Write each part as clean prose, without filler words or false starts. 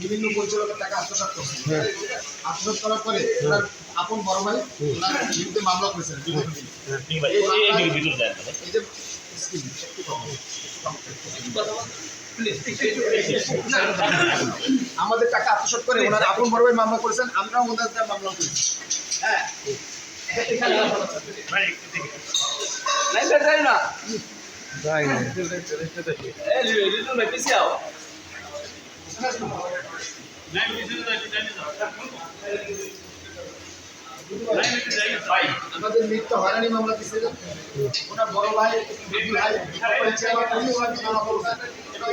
বিভিন্ন পরিচালকের টাকা আত্মসাৎ করছে। আত্মসাৎ করার পরে ওনার আপন বড় ভাই ওনার বিরুদ্ধে মামলা করেছেন। আমাদের টাকা আত্মসাৎ করে ওনার আপন বড় ভাই মামলা করেছেন, আমরাও ওনাদের মামলা করেছি। হ্যাঁ আমাদের মৃত্যু হয়রানি মামলা দিচ্ছে ওনার বড় ভাই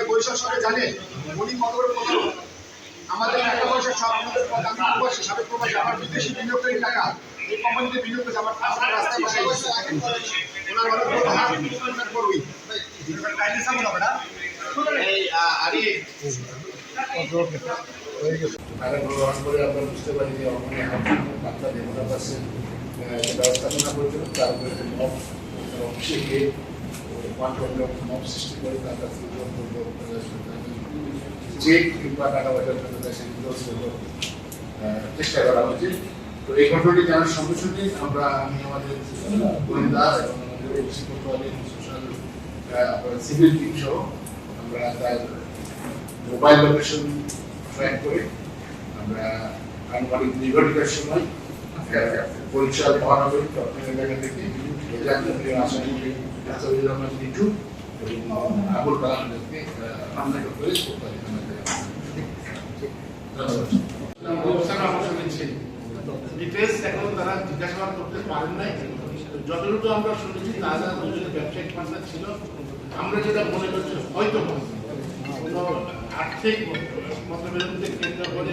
বৈশাখ সরে জানেন উনি কত করে আমাদের টাকা পয়সা সব আমাদের সাবেক প্রবাসী আমার বিদেশি বিনিয়োগকারী টাকা এই কোম্পানিতে বিনিয়োগ করেছে। আমার রাস্তায় ওনার অনেক বড় হাত অনেক বড়ই গ্রহণ করে আমরা বুঝতে পারি যে বাচ্চা দেবতা পাচ্ছেন ব্যবস্থাপনা করেছিল, তারপরে অফিসে গিয়ে মব সৃষ্টি করে তার কাছে চেক কিংবা টাকা পয়সার জন্য সেগুলো চেষ্টা করা উচিত। তো এই ঘটনাটি জানার সঙ্গে সঙ্গে আমি আমাদের গোয়েন্দা এবং আমাদের সোশ্যাল সিভিল টিম সহ আমরা তার মোবাইল লোকেশন ট্র্যাক করে আমরা আনুমানিক 2 ঘন্টার সময় পরিচয় মহানগরী চট্টগ্রাম এলাকা থেকে আসামি নিটু এবং আবুল কালামদেরকে আমরা করে ডিটেলস এখন তারা জিজ্ঞাসাবাদ করতে পারেন নাই। যতটুকু আমরা শুনেছি তারা দুজনের ব্যবসায়িক পার্টনার ছিল। আমরা যেটা মনে করছি হয়তো কোনো আর্থিক মতবিরোধকে কেন্দ্র করে